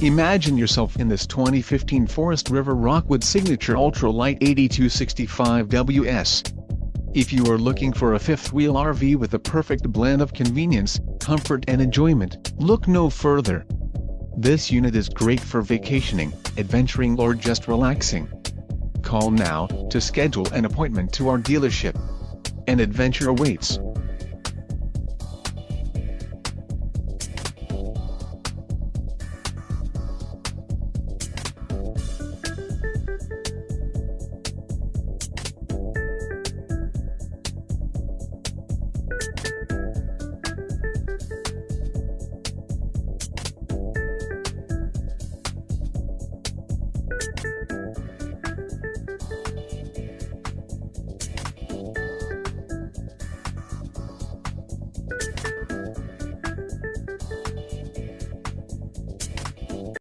Imagine yourself in this 2015 Forest River Rockwood Signature Ultra Lite 8265WS. If you are looking for a fifth-wheel RV with a perfect blend of convenience, comfort and enjoyment, look no further. This unit is great for vacationing, adventuring or just relaxing. Call now to schedule an appointment to our dealership. An adventure awaits.